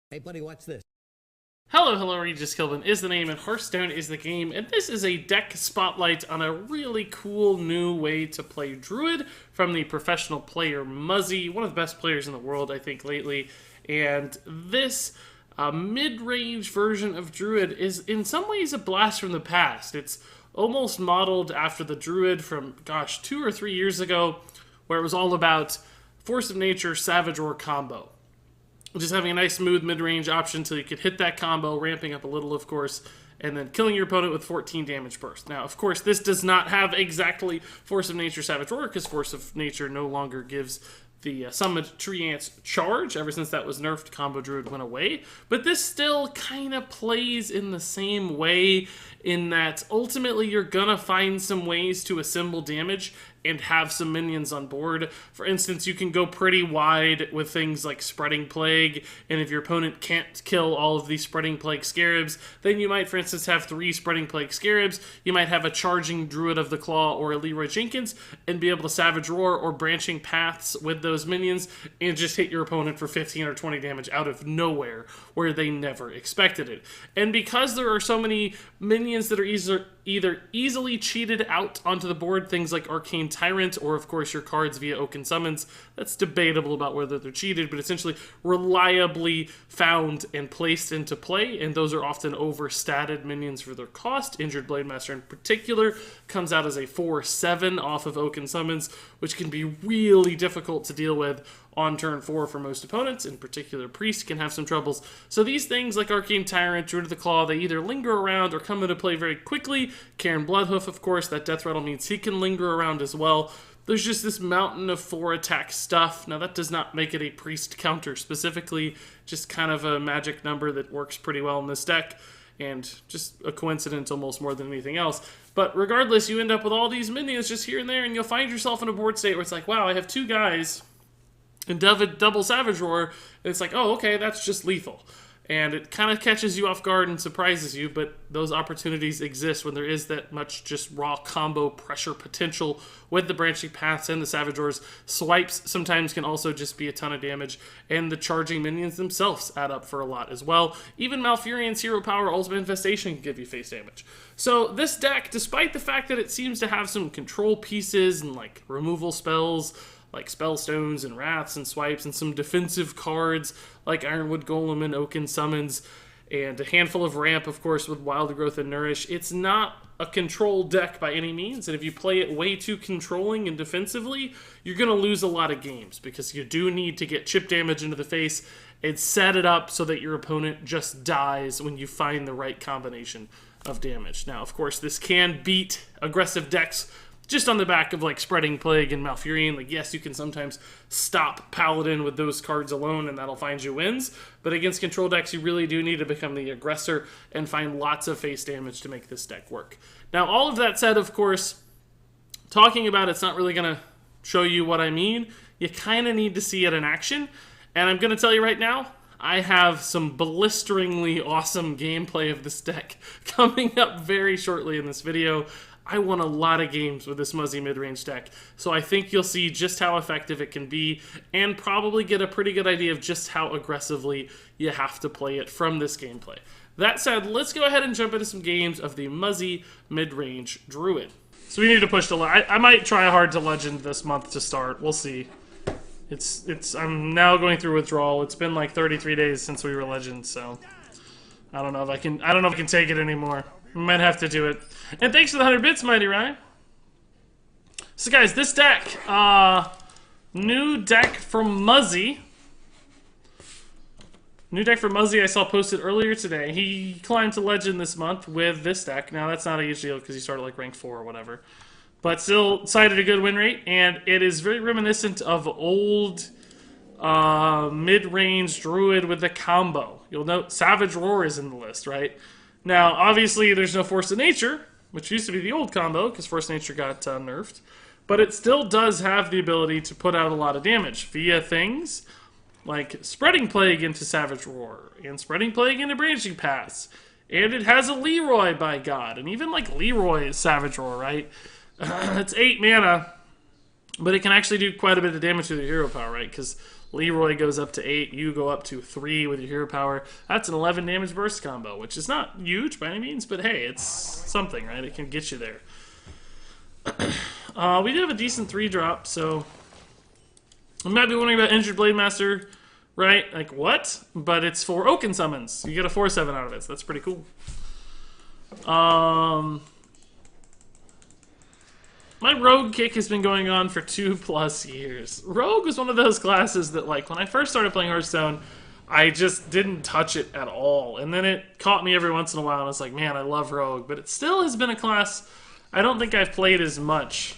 Hey, buddy, watch this. Hello, Regis Kilbin is the name, and Hearthstone is the game, and this is a deck spotlight on a really cool new way to play Druid from the professional player Muzzy, one of the best players in the world, I think, lately. And this mid-range version of Druid is in some ways a blast from the past. It's almost modeled after the Druid from, 2 or 3 years ago, where it was all about Force of Nature, Savage Roar combo. Just having a nice smooth mid-range option until you could hit that combo, ramping up a little, of course, and then killing your opponent with 14 damage burst. Now, of course, this does not have exactly Force of Nature Savage Roar, because Force of Nature no longer gives the Summoned Tree Ants charge. Ever since that was nerfed, Combo Druid went away. But this still kind of plays in the same way, in that ultimately you're gonna find some ways to assemble damage and have some minions on board. For instance, you can go pretty wide with things like Spreading Plague, and if your opponent can't kill all of these Spreading Plague Scarabs, then you might, for instance, have 3 Spreading Plague Scarabs. You might have a charging Druid of the Claw or a Leroy Jenkins, and be able to Savage Roar or Branching Paths with those minions, and just hit your opponent for 15 or 20 damage out of nowhere, where they never expected it. And because there are so many minions that are either easily cheated out onto the board, things like Arcane Tyrant, or of course your cards via Oaken Summons, that's debatable about whether they're cheated, but essentially reliably found and placed into play, and those are often overstated minions for their cost. Injured Blademaster in particular comes out as a 4/7 off of Oaken Summons, which can be really difficult to deal with on turn 4 for most opponents. In particular, Priest can have some troubles. So these things like Arcane Tyrant, Druid of the Claw, they either linger around or come into play very quickly. Karen Bloodhoof, of course, that Death Rattle means he can linger around as well. There's just this mountain of 4-attack stuff. Now, that does not make it a Priest counter specifically, just kind of a magic number that works pretty well in this deck, and just a coincidence almost more than anything else. But regardless, you end up with all these minions just here and there, and you'll find yourself in a board state where it's like, wow, I have 2 guys and double Savage Roar, and it's like, oh, okay, that's just lethal. And it kind of catches you off guard and surprises you, but those opportunities exist when there is that much just raw combo pressure potential with the Branching Paths and the Savage Roars. Swipes sometimes can also just be a ton of damage, and the charging minions themselves add up for a lot as well. Even Malfurion's Hero Power Ultimate Infestation can give you face damage. So this deck, despite the fact that it seems to have some control pieces and like removal spells, like Spellstones and Wraths and Swipes, and some defensive cards like Ironwood Golem and Oaken Summons, and a handful of ramp, of course, with Wild Growth and Nourish. It's not a control deck by any means, and if you play it way too controlling and defensively, you're going to lose a lot of games, because you do need to get chip damage into the face and set it up so that your opponent just dies when you find the right combination of damage. Now, of course, this can beat aggressive decks just on the back of like Spreading Plague and Malfurion. Like, yes, you can sometimes stop Paladin with those cards alone, and that'll find you wins. But against control decks, you really do need to become the aggressor and find lots of face damage to make this deck work. Now, all of that said, of course, talking about it's not really going to show you what I mean. You kind of need to see it in action. And I'm going to tell you right now, I have some blisteringly awesome gameplay of this deck coming up very shortly in this video. I won a lot of games with this Muzzy mid-range deck, so I think you'll see just how effective it can be, and probably get a pretty good idea of just how aggressively you have to play it from this gameplay. That said, let's go ahead and jump into some games of the Muzzy mid-range Druid. So we need to push the... I might try hard to Legend this month to start. We'll see. I'm now going through withdrawal. It's been like 33 days since we were Legend, so I don't know if I can take it anymore. We might have to do it. And thanks for the 100 bits, Mighty Ryan. So guys, this deck, new deck from Muzzy. New deck from Muzzy I saw posted earlier today. He climbed to Legend this month with this deck. Now, that's not a huge deal because he started like rank 4 or whatever. But still cited a good win rate, and it is very reminiscent of old mid-range Druid with the combo. You'll note Savage Roar is in the list, right? Now, obviously, there's no Force of Nature, which used to be the old combo, because Force of Nature got nerfed. But it still does have the ability to put out a lot of damage via things like Spreading Plague into Savage Roar, and Spreading Plague into Branching Paths. And it has a Leroy, by God. And even, like, Leroy is Savage Roar, right? It's 8 mana, but it can actually do quite a bit of damage to the hero power, right? Because Leroy goes up to 8. You go up to 3 with your hero power. That's an 11 damage burst combo, which is not huge by any means, but hey, it's something, right? It can get you there. We do have a decent 3-drop, so you might be wondering about Injured Blade Master, right? Like, what? But it's for Oaken summons. You get a 4/7 out of it, so that's pretty cool. My Rogue kick has been going on for 2+ years. Rogue was one of those classes that, like, when I first started playing Hearthstone, I just didn't touch it at all. And then it caught me every once in a while, and I was like, man, I love Rogue. But it still has been a class I don't think I've played as much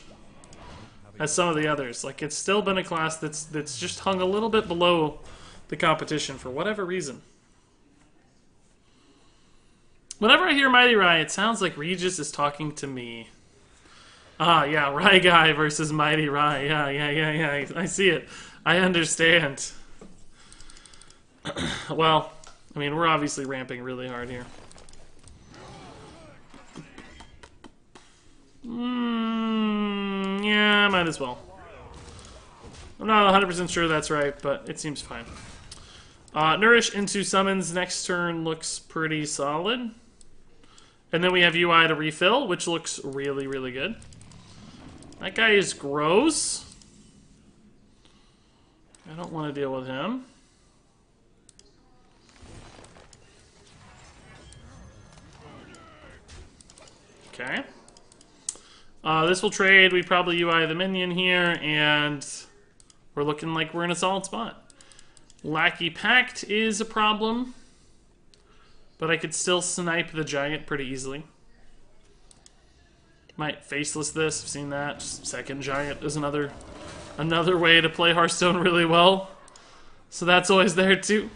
as some of the others. Like, it's still been a class that's just hung a little bit below the competition for whatever reason. Whenever I hear Mighty Rai, it sounds like Regis is talking to me. Ah, yeah, Rai Guy versus Mighty Rai. Yeah. I see it. I understand. Well, I mean, we're obviously ramping really hard here. Yeah, might as well. I'm not 100% sure that's right, but it seems fine. Nourish into summons next turn looks pretty solid. And then we have UI to refill, which looks really, really good. That guy is gross. I don't want to deal with him. Okay. This will trade. We probably UI the minion here, and we're looking like we're in a solid spot. Lackey Pact is a problem, but I could still snipe the giant pretty easily. Might faceless this. I've seen that. Just second giant is another way to play Hearthstone really well. So that's always there too.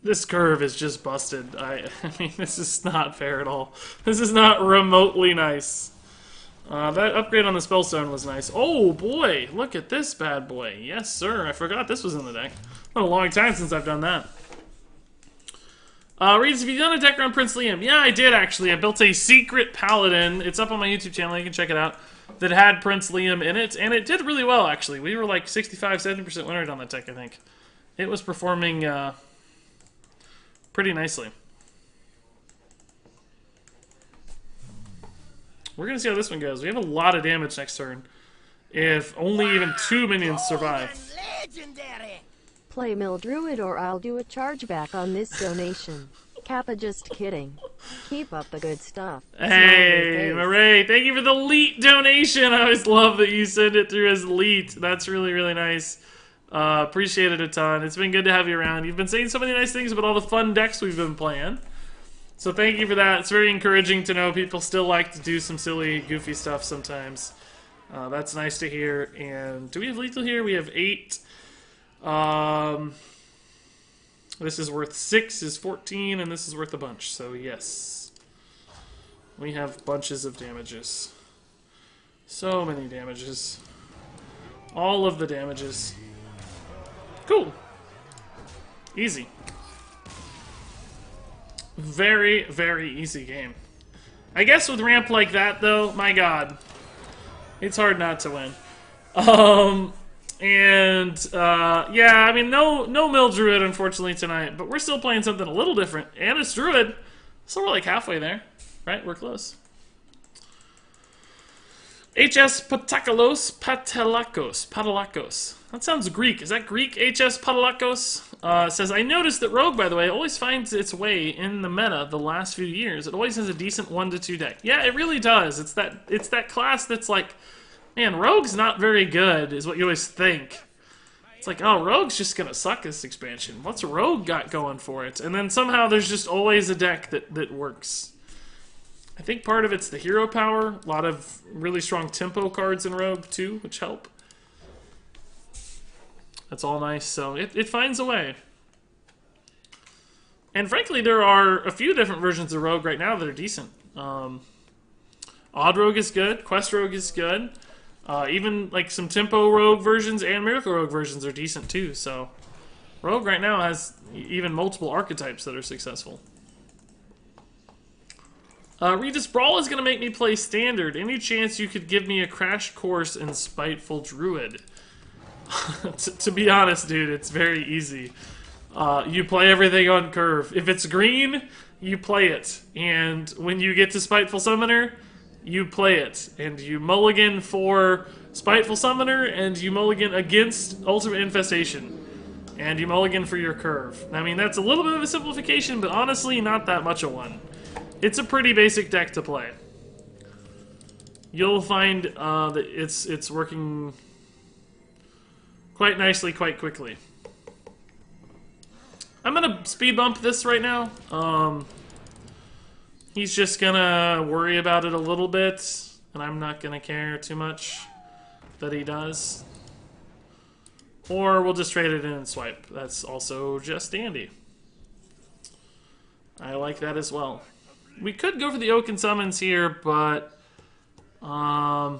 This curve is just busted. I mean, this is not fair at all. This is not remotely nice. That upgrade on the Spellstone was nice. Oh boy, look at this bad boy. Yes, sir. I forgot this was in the deck. Been a long time since I've done that. Reeds, have you done a deck around Prince Liam? Yeah, I did actually. I built a secret paladin. It's up on my YouTube channel. You can check it out. That had Prince Liam in it, and it did really well actually. We were like 65-70% win rate on that deck, I think. It was performing pretty nicely. We're gonna see how this one goes. We have a lot of damage next turn. If only even 2 minions survive. Play Mill Druid or I'll do a chargeback on this donation. Kappa, just kidding. Keep up the good stuff. Hey, Murray, thank you for the LEET donation. I always love that you send it through as LEET. That's really, really nice. Appreciate it a ton. It's been good to have you around. You've been saying so many nice things about all the fun decks we've been playing. So thank you for that. It's very encouraging to know people still like to do some silly, goofy stuff sometimes. That's nice to hear. And do we have lethal here? We have 8. This is worth 6, is 14, and this is worth a bunch. So yes, we have bunches of damages. So many damages. All of the damages. Cool. Easy. Very, very easy game. I guess with ramp like that, though, my god, it's hard not to win. Yeah, I mean, no Mill Druid, unfortunately, tonight, but we're still playing something a little different, and it's Druid, so we're like halfway there, right? We're close. HS Patalakos. That sounds Greek. Is that Greek? HS Patalakos says, I noticed that Rogue, by the way, always finds its way in the meta the last few years. It always has a decent 1-2 deck. Yeah, it really does. It's that class that's like, man, Rogue's not very good, is what you always think. It's like, oh, Rogue's just gonna suck this expansion. What's Rogue got going for it? And then somehow there's just always a deck that works. I think part of it's the hero power. A lot of really strong tempo cards in Rogue, too, which help. That's all nice, so it finds a way. And frankly, there are a few different versions of Rogue right now that are decent. Odd Rogue is good. Quest Rogue is good. Even like some Tempo Rogue versions and Miracle Rogue versions are decent too. So Rogue right now has even multiple archetypes that are successful. Regis Brawl is going to make me play Standard. Any chance you could give me a crash course in Spiteful Druid? To be honest, dude, it's very easy. You play everything on curve. If it's green, you play it. And when you get to Spiteful Summoner, you play it. And you mulligan for Spiteful Summoner, and you mulligan against Ultimate Infestation. And you mulligan for your curve. I mean, that's a little bit of a simplification, but honestly, not that much of one. It's a pretty basic deck to play. You'll find that it's working quite nicely, quite quickly. I'm gonna speed bump this right now. He's just gonna worry about it a little bit, and I'm not gonna care too much that he does. Or we'll just trade it in and swipe. That's also just dandy. I like that as well. We could go for the Oaken Summons here, but I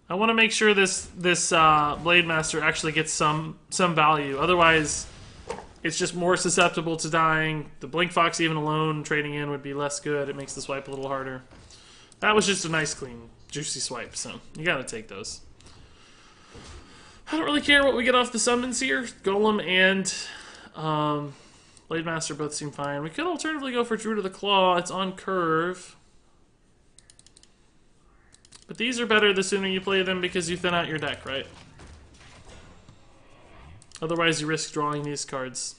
want to make sure this Blade Master actually gets some value. Otherwise, it's just more susceptible to dying. The Blink Fox, even alone, trading in would be less good. It makes the swipe a little harder. That was just a nice, clean, juicy swipe, so you gotta take those. I don't really care what we get off the summons here. Golem and Blade Master both seem fine. We could alternatively go for Druid of the Claw. It's on curve. But these are better the sooner you play them because you thin out your deck, right? Otherwise you risk drawing these cards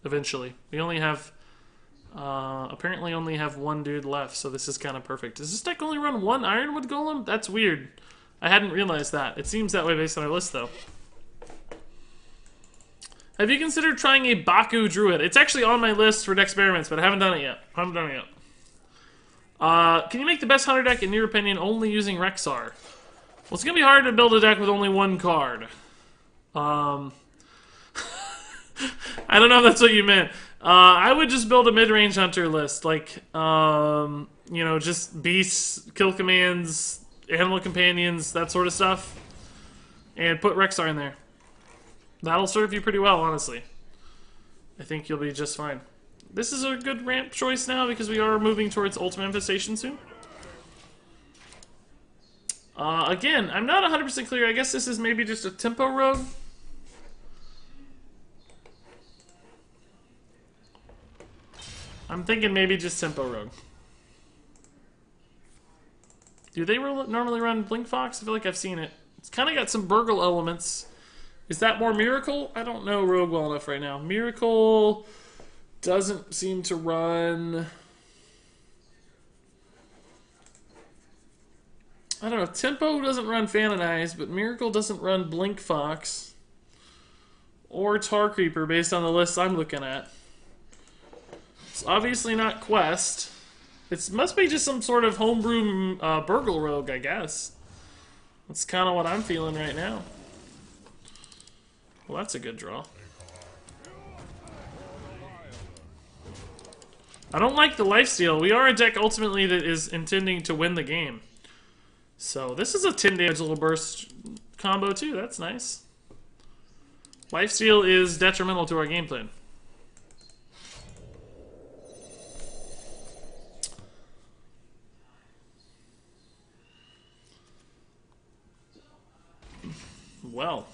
eventually. We only have apparently only have one dude left, so this is kind of perfect. Does this deck only run one Ironwood Golem? That's weird. I hadn't realized that. It seems that way based on our list, though. Have you considered trying a Baku Druid? It's actually on my list for experiments, but I haven't done it yet. Can you make the best Hunter deck, in your opinion, only using Rexar? Well, it's going to be hard to build a deck with only one card. I don't know if that's what you meant. I would just build a mid-range Hunter list. Like, you know, just beasts, kill commands, animal companions, that sort of stuff. And put Rexar in there. That'll serve you pretty well, honestly. I think you'll be just fine. This is a good ramp choice now because we are moving towards Ultimate Infestation soon. Again, I'm not 100% clear. I guess this is maybe just a tempo rogue. I'm thinking maybe just tempo rogue. Do they normally run Blink Fox? I feel like I've seen it. It's kind of got some Burgle elements. Is that more Miracle? I don't know Rogue well enough right now. Miracle doesn't seem to run... I don't know. Tempo doesn't run Fanonize, but Miracle doesn't run Blink Fox. Or Tar Creeper, based on the list I'm looking at. It's obviously not Quest. It must be just some sort of homebrew Burgle Rogue, I guess. That's kind of what I'm feeling right now. Well, that's a good draw. I don't like the lifesteal. We are a deck ultimately that is intending to win the game. So this is a 10 damage little burst combo too. That's nice. Lifesteal is detrimental to our game plan. Well,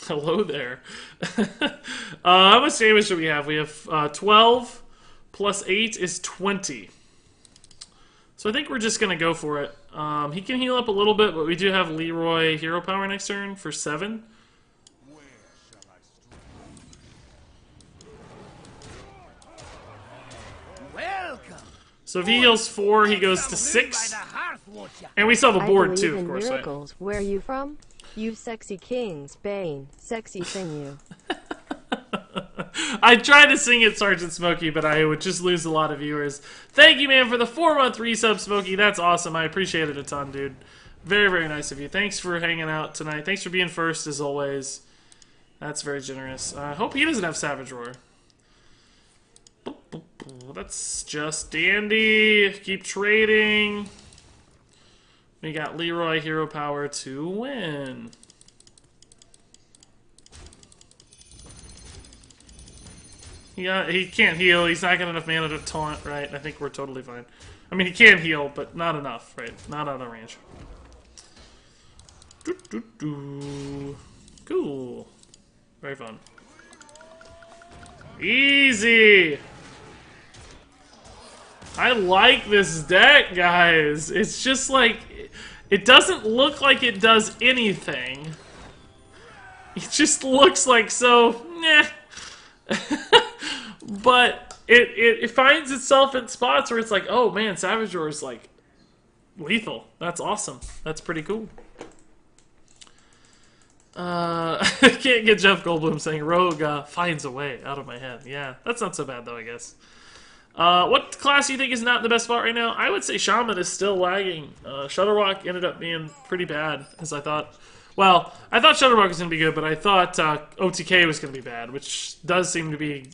hello there. How much damage do we have? We have 12 plus 8 is 20. So I think we're just going to go for it. He can heal up a little bit, but we do have Leroy hero power next turn for 7. So if he heals 4, he goes to 6. And we still have a board too, of course. Miracles. Right? Where are you from? You sexy kings, Bane. Sexy sing you. I tried to sing it, Sergeant Smokey, but I would just lose a lot of viewers. Thank you, man, for the 4-month resub, Smokey. That's awesome. I appreciate it a ton, dude. Very, very nice of you. Thanks for hanging out tonight. Thanks for being first, as always. That's very generous. I hope he doesn't have Savage Roar. That's just dandy. Keep trading. We got Leroy hero power to win. Yeah, he can't heal. He's not got enough mana to taunt, right? I think we're totally fine. I mean, he can heal, but not enough, right? Not out of range. Cool. Very fun. Easy! I like this deck, guys. It's just like... It doesn't look like it does anything. It just looks like so... Nah. But it finds itself in spots where it's like, oh man, Savage Roar is like lethal. That's awesome. That's pretty cool. I can't get Jeff Goldblum saying Rogue finds a way out of my head. Yeah, that's not so bad though, I guess. What class do you think is not in the best spot right now? I would say Shaman is still lagging. Shutterwalk ended up being pretty bad, as I thought. Well, I thought Shutterwalk was going to be good, but I thought OTK was going to be bad, which does seem to be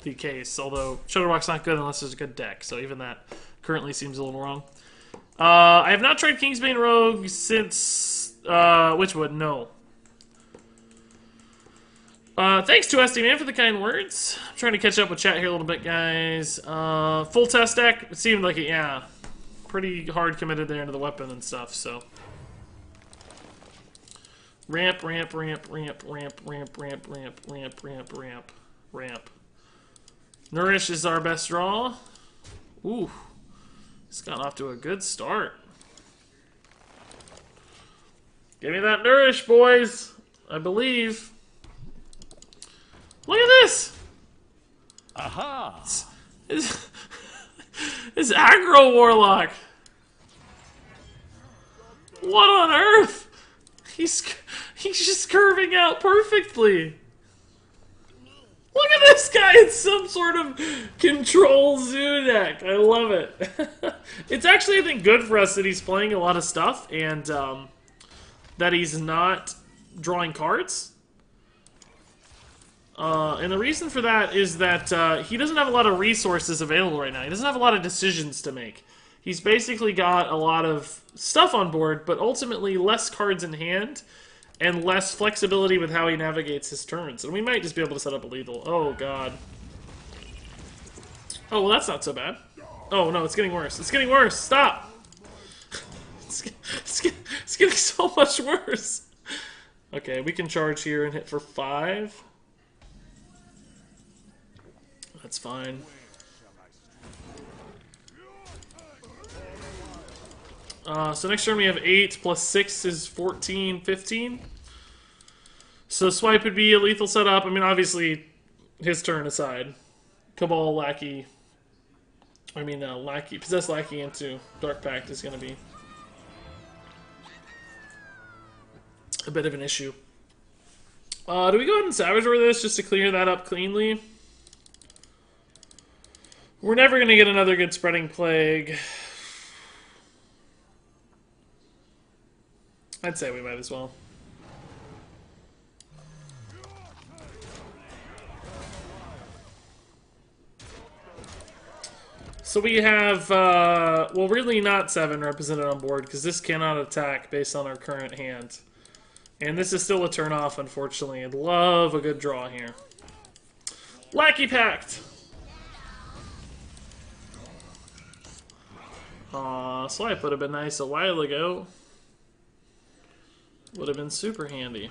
the case. Although Shutterwalk's not good unless there's a good deck, so even that currently seems a little wrong. I have not tried Kingsbane Rogue since Witchwood. No. Thanks to SD Man for the kind words. I'm trying to catch up with chat here a little bit, guys. Full test deck. It seemed like it, yeah, pretty hard committed there into the weapon and stuff. So ramp, ramp, ramp, ramp, ramp, ramp, ramp, ramp, ramp, ramp, ramp, ramp. Nourish is our best draw. Ooh, it's gotten off to a good start. Give me that Nourish, boys. I believe. Look at this! Aha! It's aggro Warlock! What on earth? He's just curving out perfectly! Look at this guy! It's some sort of control zoo deck. I love it. It's actually, I think, good for us that he's playing a lot of stuff and that he's not drawing cards. And the reason for that is that he doesn't have a lot of resources available right now. He doesn't have a lot of decisions to make. He's basically got a lot of stuff on board, but ultimately less cards in hand and less flexibility with how he navigates his turns. And we might just be able to set up a lethal. Oh, God. Oh, well, that's not so bad. Oh, no, it's getting worse. It's getting worse. Stop! It's getting so much worse. Okay, we can charge here and hit for 5. That's fine. So next turn we have 8 plus 6 is 14, 15. So swipe would be a lethal setup. I mean, obviously, his turn aside. Cabal, Lackey. I mean, Lackey. Possess Lackey into Dark Pact is going to be a bit of an issue. Do we go ahead and Savage Roar this just to clear that up cleanly? We're never going to get another good Spreading Plague. I'd say we might as well. So we have, well, really not 7 represented on board, because this cannot attack based on our current hand. And this is still a turn off, unfortunately. I'd love a good draw here. Lackey Pact! Swipe would have been nice a while ago. Would have been super handy.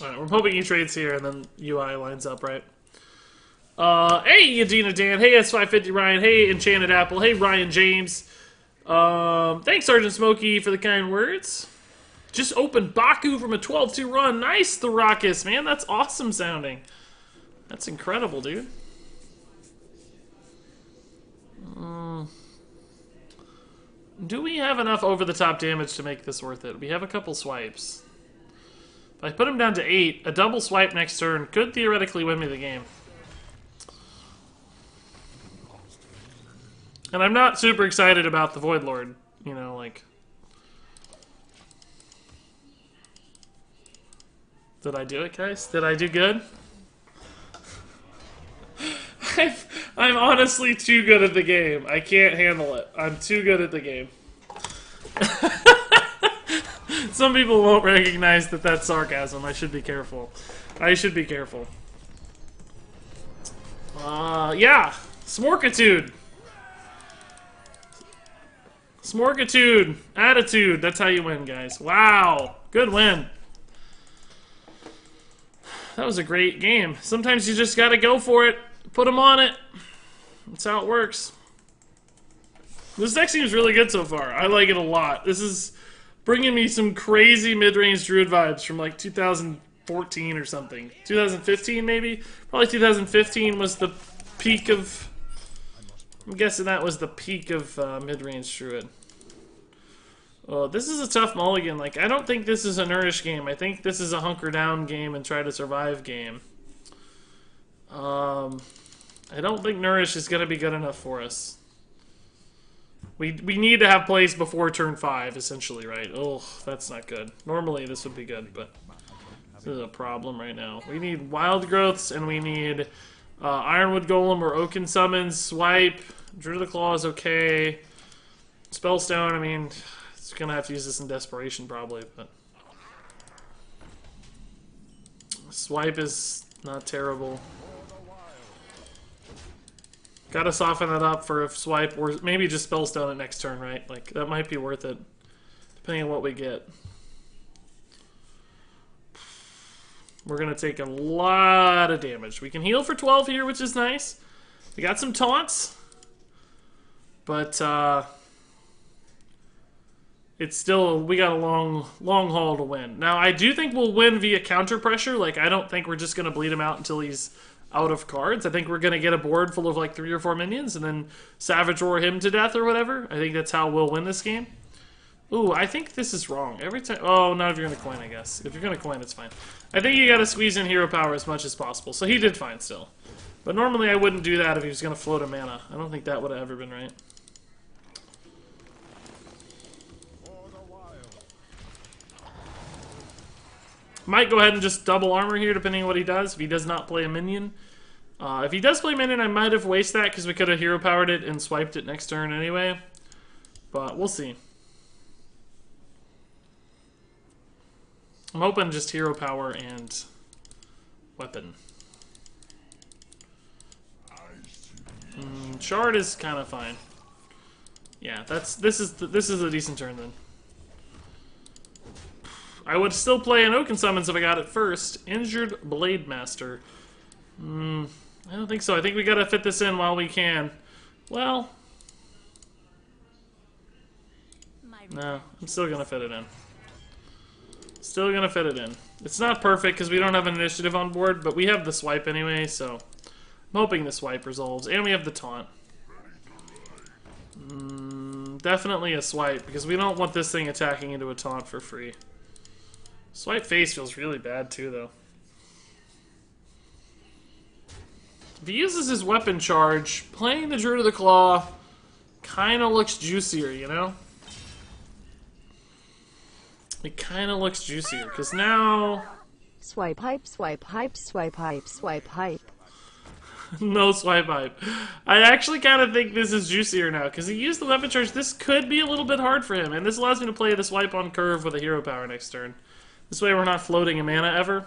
Alright, we're hoping he trades here and then UI lines up, right? Hey, Yadina Dan. Hey, S550 Ryan. Hey, Enchanted Apple. Hey, Ryan James. Thanks, Sergeant Smokey, for the kind words. Just opened Baku from a 12-2 run. Nice, the Raucous, man. That's awesome sounding. That's incredible, dude. Do we have enough over-the-top damage to make this worth it? We have a couple swipes. If I put him down to 8, a double swipe next turn could theoretically win me the game. And I'm not super excited about the Void Lord. You know, like... Did I do it, guys? Did I do good? I'm honestly too good at the game. I can't handle it. I'm too good at the game. Some people won't recognize that that's sarcasm. I should be careful. I should be careful. Yeah! Smorkitude! Smorkitude! Attitude! That's how you win, guys. Wow! Good win. That was a great game. Sometimes you just gotta go for it. Put them on it. That's how it works. This deck seems really good so far. I like it a lot. This is bringing me some crazy mid-range Druid vibes from like 2014 or something. 2015 maybe? Probably 2015 was the peak of... I'm guessing that was the peak of mid-range Druid. Oh, this is a tough mulligan. Like, I don't think this is a nourish game. I think this is a hunker down game and try to survive game. I don't think nourish is going to be good enough for us. We need to have plays before turn 5, essentially, right? Oh, that's not good. Normally this would be good, but this is a problem right now. We need wild growths, and we need Ironwood Golem or Oaken Summons, Swipe, Druid of the Claw is okay. Spellstone, I mean, it's going to have to use this in Desperation probably, but... Swipe is not terrible. Gotta soften that up for a swipe, or maybe just Spellstone it next turn, right? Like, that might be worth it, depending on what we get. We're gonna take a lot of damage. We can heal for 12 here, which is nice. We got some taunts, but it's still, we got a long haul to win. Now, I do think we'll win via counter pressure. Like, I don't think we're just gonna bleed him out until he's out of cards. I think we're going to get a board full of like 3 or 4 minions and then Savage Roar him to death or whatever. I think that's how we'll win this game. Ooh, I think this is wrong. Every time... Oh, not if you're going to coin, I guess. If you're going to coin, it's fine. I think you got to squeeze in hero power as much as possible. So he did fine still. But normally I wouldn't do that if he was going to float a mana. I don't think that would have ever been right. Might go ahead and just double armor here, depending on what he does. If he does not play a minion. If he does play minion, I might have wasted that, because we could have hero powered it and swiped it next turn anyway. But we'll see. I'm hoping just hero power and weapon. Shard is kind of fine. Yeah, this is a decent turn then. I would still play an Oaken Summons if I got it first. Injured Blade Master. I don't think so. I think we gotta fit this in while we can. Well... No, I'm still gonna fit it in. Still gonna fit it in. It's not perfect because we don't have an initiative on board, but we have the swipe anyway, so... I'm hoping the swipe resolves. And we have the taunt. Definitely a swipe, because we don't want this thing attacking into a taunt for free. Swipe face feels really bad too, though. If he uses his weapon charge, playing the Druid of the Claw kind of looks juicier, you know? It kind of looks juicier, because now... Swipe hype, swipe hype, swipe hype, swipe hype. No swipe hype. I actually kind of think this is juicier now, because he used the weapon charge. This could be a little bit hard for him, and this allows me to play the swipe on curve with a hero power next turn. This way we're not floating a mana ever.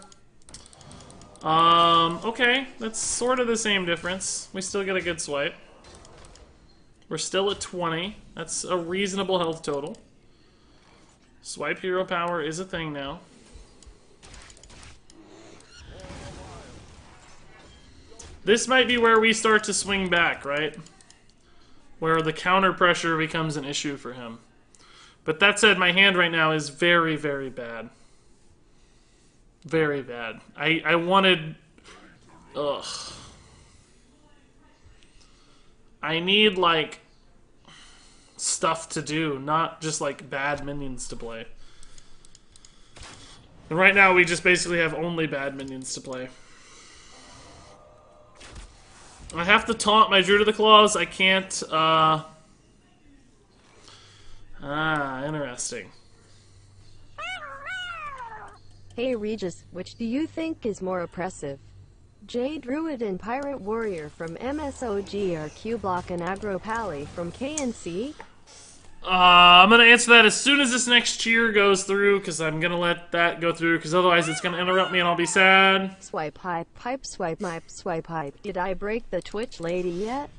Okay. That's sort of the same difference. We still get a good swipe. We're still at 20. That's a reasonable health total. Swipe hero power is a thing now. This might be where we start to swing back, right? Where the counter pressure becomes an issue for him. But that said, my hand right now is very, very bad. Very bad. I wanted... Ugh. I need, like, stuff to do, not just, like, bad minions to play. And right now we just basically have only bad minions to play. I have to taunt my Druid of the Claws. I can't, interesting. Hey Regis, which do you think is more oppressive? J Druid and Pirate Warrior from MSOG or Q Block and Agro Pally from KNC? I'm going to answer that as soon as this next cheer goes through, because I'm going to let that go through, because otherwise it's going to interrupt me and I'll be sad. Swipe hype, pipe, swipe hype, swipe hype. Did I break the Twitch lady yet?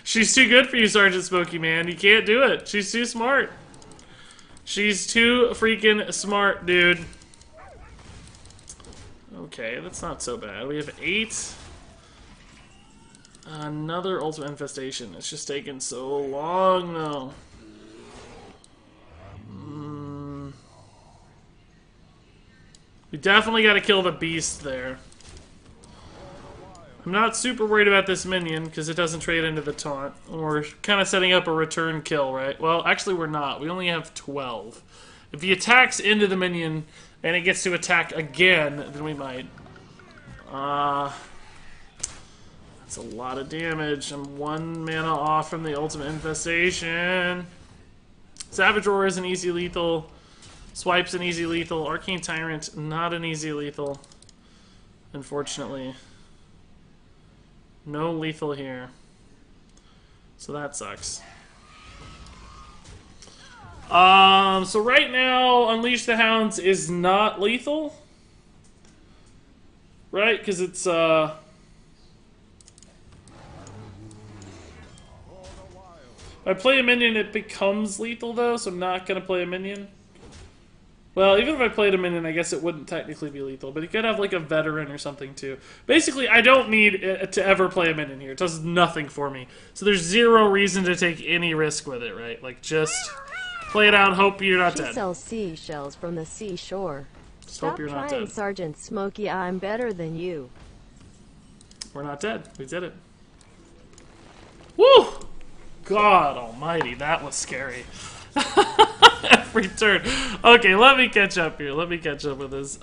She's too good for you, Sergeant Smokey, man. You can't do it. She's too smart. She's too freaking smart, dude. Okay, that's not so bad. We have 8. Another Ultimate Infestation. It's just taking so long, though. We definitely got to kill the beast there. I'm not super worried about this minion, because it doesn't trade into the taunt. We're kind of setting up a return kill, right? Well, actually we're not. We only have 12. If he attacks into the minion, and it gets to attack again, then we might. That's a lot of damage. I'm 1 mana off from the Ultimate Infestation. Savage Roar is an easy lethal. Swipe's an easy lethal. Arcane Tyrant, not an easy lethal. Unfortunately. No lethal here. So that sucks. So right now, Unleash the Hounds is not lethal. Right? Because it's, if I play a minion, it becomes lethal, though, so I'm not going to play a minion. Well, even if I played a minion, I guess it wouldn't technically be lethal, but you could have, like, a veteran or something, too. Basically, I don't need to ever play a minion here. It does nothing for me. So there's zero reason to take any risk with it, right? Like, just play it out, hope you're not dead. She sells seashells from the seashore. Just Stop hope you're not trying, dead. Sergeant Smokey. I'm better than you. We're not dead. We did it. Woo! God almighty, that was scary. Every turn. Okay, let me catch up here. Let me catch up with this.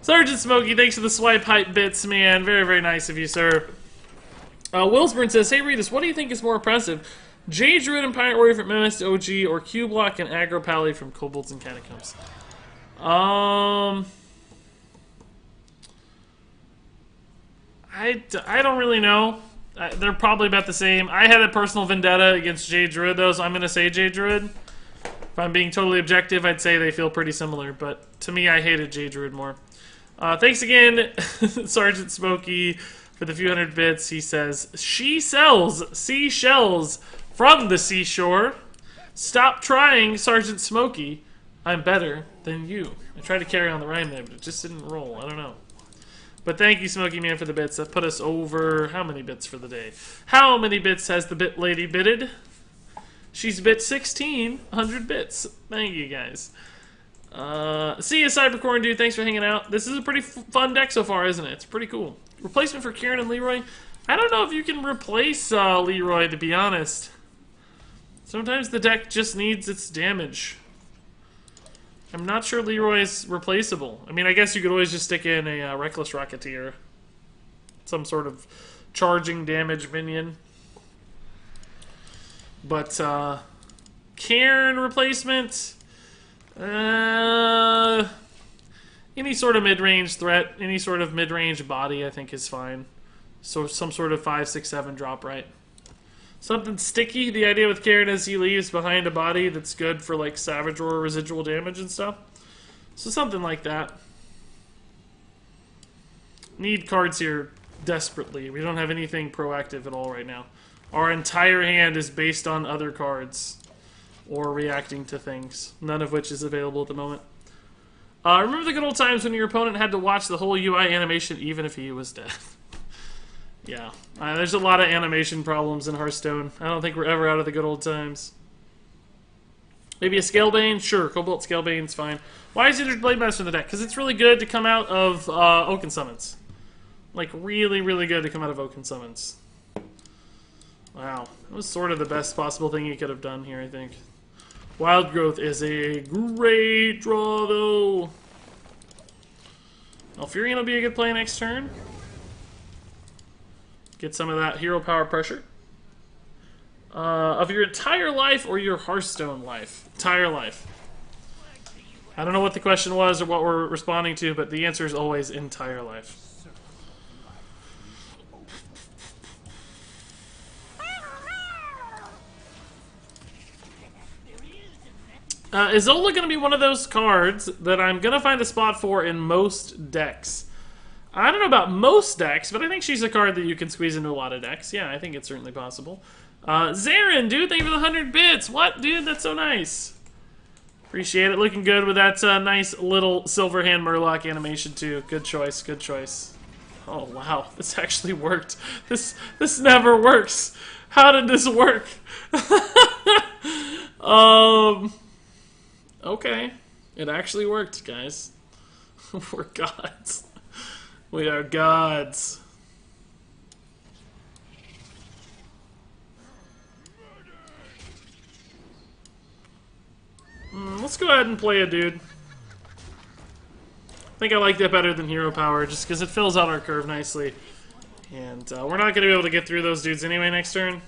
Sergeant Smokey, thanks for the swipe hype bits, man. Very, very nice of you, sir. Willsburn says, hey, Regis, what do you think is more impressive? Jade Druid and Pirate Warrior from MMS to OG, or Q-Block and Aggro Pally from Kobolds and Catacombs? I don't really know. They're probably about the same. I had a personal vendetta against Jade Druid, though, so I'm going to say Jade Druid. If I'm being totally objective, I'd say they feel pretty similar, but to me, I hated Jade Druid more. Thanks again, Sergeant Smokey, for the few hundred bits. He says, she sells seashells from the seashore. Stop trying, Sergeant Smokey. I'm better than you. I tried to carry on the rhyme there, but it just didn't roll. I don't know. But thank you, Smokey Man, for the bits. That put us over how many bits for the day? How many bits has the bit lady bitted? She's bit 1,600 bits. Thank you, guys. See you, Cybercorn dude. Thanks for hanging out. This is a pretty fun deck so far, isn't it? It's pretty cool. Replacement for Kieran and Leroy? I don't know if you can replace Leroy, to be honest. Sometimes the deck just needs its damage. I'm not sure Leroy is replaceable. I mean, I guess you could always just stick in a Reckless Rocketeer. Some sort of charging damage minion. But, Cairn replacement? Any sort of mid-range threat, any sort of mid-range body, I think is fine. So some sort of 5, 6, 7 drop, right? Something sticky. The idea with Cairn is he leaves behind a body that's good for, like, Savage Roar residual damage and stuff. So something like that. Need cards here desperately. We don't have anything proactive at all right now. Our entire hand is based on other cards or reacting to things, none of which is available at the moment. Remember the good old times when your opponent had to watch the whole UI animation even if he was dead? Yeah, there's a lot of animation problems in Hearthstone. I don't think we're ever out of the good old times. Maybe a Scalebane? Sure, Cobalt Scalebane's fine. Why is it Blade Master in the deck? Because it's really good to come out of Oaken Summons. Like, really, really good to come out of Oaken Summons. Wow, that was sort of the best possible thing you could have done here, I think. Wild Growth is a great draw, though. Alfurion will be a good play next turn. Get some of that hero power pressure. Of your entire life or your Hearthstone life? Entire life. I don't know what the question was or what we're responding to, but the answer is always entire life. Isola going to be one of those cards that I'm going to find a spot for in most decks. I don't know about most decks, but I think she's a card that you can squeeze into a lot of decks. Yeah, I think it's certainly possible. Zarin, dude, thank you for the 100 bits. What, dude? That's so nice. Appreciate it. Looking good with that nice little Silverhand Murloc animation, too. Good choice, good choice. Oh, wow. This actually worked. This never works. How did this work? Okay. It actually worked, guys. We're gods. We are gods. Let's go ahead and play it, dude. I think I like that better than Hero Power, just because it fills out our curve nicely. And we're not going to be able to get through those dudes anyway next turn.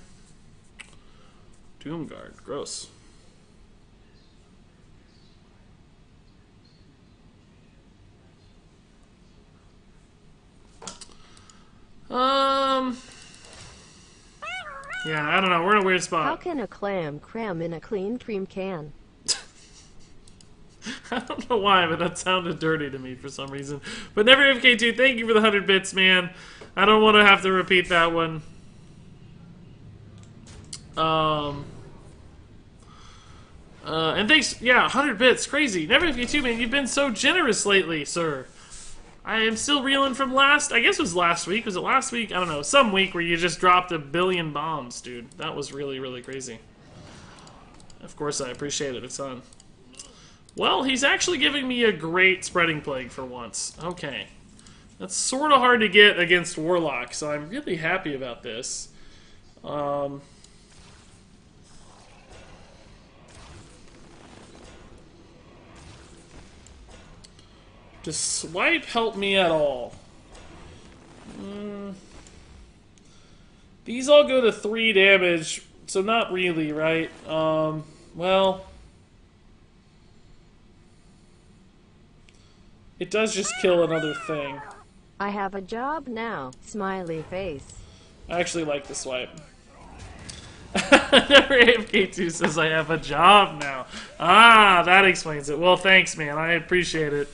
Doomguard, gross. Yeah, I don't know. We're in a weird spot. How can a clam cram in a clean cream can? I don't know why, but that sounded dirty to me for some reason. But NeverFK2, thank you for the 100 bits, man. I don't want to have to repeat that one. And thanks, yeah, 100 bits, crazy. NeverFK2, man, you've been so generous lately, sir. I am still reeling from last, I guess it was last week. Was it last week? I don't know. Some week where you just dropped 1 billion bombs, dude. That was really, really crazy. Of course, I appreciate it a ton. Well, he's actually giving me a great Spreading Plague for once. Okay. That's sort of hard to get against Warlock, so I'm really happy about this. Does Swipe help me at all? These all go to 3 damage, so not really, right? Well... It does just kill another thing. I have a job now. Smiley face. I actually like the Swipe. NeverAFK2 says I have a job now. Ah, that explains it. Well, thanks, man. I appreciate it.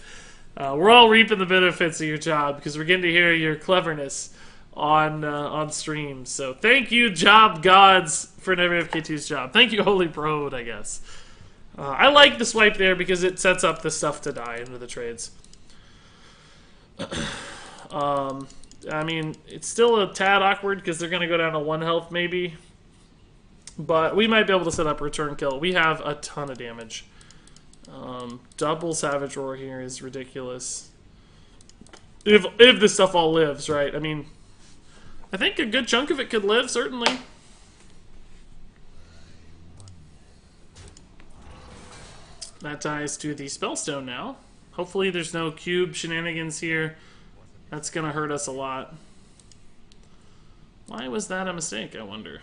We're all reaping the benefits of your job because we're getting to hear your cleverness on stream. So thank you, job gods, for NeverAFK2's job. Thank you, Holy Prode, I guess. I like the Swipe there because it sets up the stuff to die into the trades. I mean, it's still a tad awkward because they're going to go down to 1 health maybe. But we might be able to set up return kill. We have a ton of damage. Double Savage Roar here is ridiculous. If this stuff all lives, right? I mean, I think a good chunk of it could live, certainly. That ties to the Spellstone now. Hopefully there's no cube shenanigans here. That's going to hurt us a lot. Why was that a mistake, I wonder?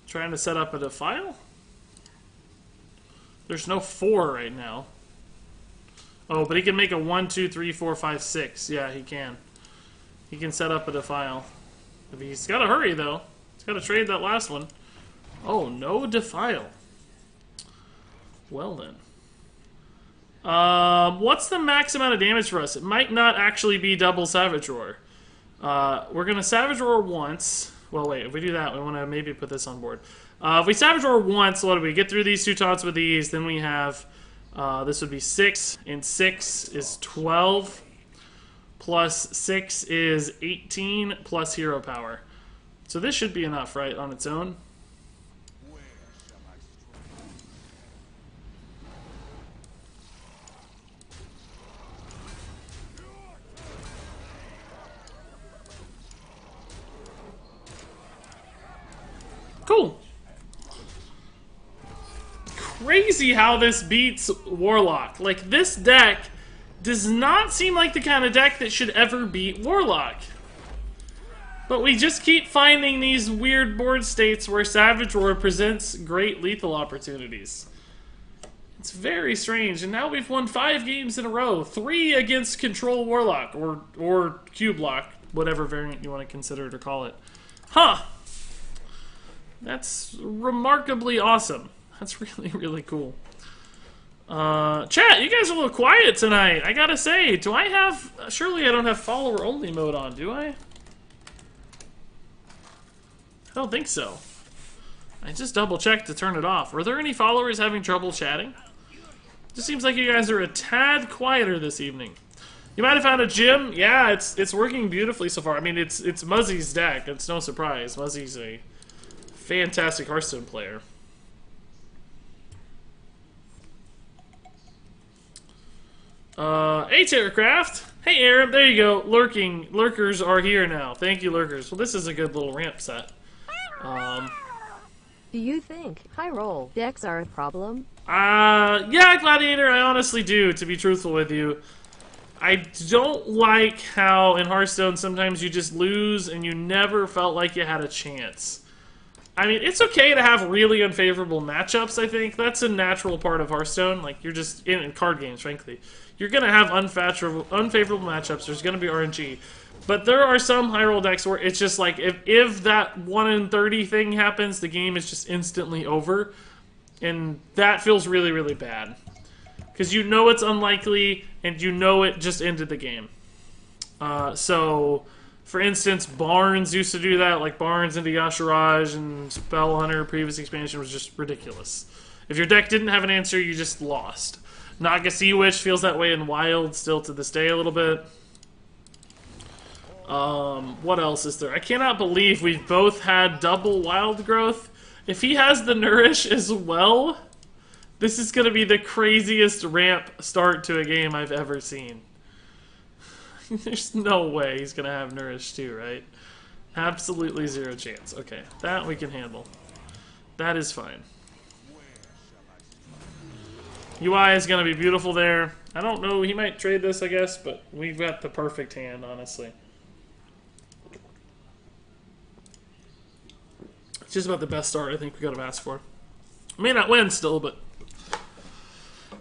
Trying to set up a Defile? There's no 4 right now. Oh, but he can make a 1, 2, 3, 4, 5, 6. Yeah, he can. He can set up a Defile. He's got to hurry, though. He's got to trade that last one. Oh, no Defile. Well, then. What's the max amount of damage for us? It might not actually be double Savage Roar. We're going to Savage Roar once. Well, wait, if we do that, we want to maybe put this on board. If we Savage Roar once, what do we get through these 2 taunts with these? Then we have, this would be 6, and 6 is 12, plus 6 is 18, plus Hero Power. So this should be enough, right, on its own? Cool. Crazy how this beats Warlock. Like, this deck does not seem like the kind of deck that should ever beat Warlock. But we just keep finding these weird board states where Savage Roar presents great lethal opportunities. It's very strange, and now we've won 5 games in a row. 3 against Control Warlock, or Cube Lock, whatever variant you want to consider it or call it. Huh. That's remarkably awesome. That's really, really cool. Chat, you guys are a little quiet tonight. I gotta say, do I have... Surely I don't have follower-only mode on, do I? I don't think so. I just double-checked to turn it off. Were there any followers having trouble chatting? Just seems like you guys are a tad quieter this evening. You might have found a gym. Yeah, it's working beautifully so far. I mean, it's Muzzy's deck. It's no surprise. Muzzy's a fantastic Hearthstone player. Hey, Terracraft. Hey, Arab. There you go. Lurkers are here now. Thank you, Lurkers. Well, this is a good little ramp set. Do you think high roll decks are a problem? Yeah, Gladiator, I honestly do, to be truthful with you. I don't like how in Hearthstone sometimes you just lose and you never felt like you had a chance. I mean, it's okay to have really unfavorable matchups, I think. That's a natural part of Hearthstone. Like, you're just in card games, frankly. You're going to have unfavorable matchups. There's going to be RNG. But there are some high roll decks where it's just like, if that 1 in 30 thing happens, the game is just instantly over. And that feels really, really bad. Because you know it's unlikely, and you know it just ended the game. So, for instance, Barnes used to do that. Like, Barnes into Yashiraj and Spell Hunter previous expansion was just ridiculous. If your deck didn't have an answer, you just lost. Naga Sea Witch feels that way in Wild still to this day a little bit. What else is there? I cannot believe we've both had double Wild Growth. If he has the Nourish as well, this is going to be the craziest ramp start to a game I've ever seen. There's no way he's going to have Nourish too, right? Absolutely zero chance. Okay, that we can handle. That is fine. UI is going to be beautiful there. I don't know, he might trade this, I guess, but we've got the perfect hand, honestly. It's just about the best start I think we could have asked for. May not win still, but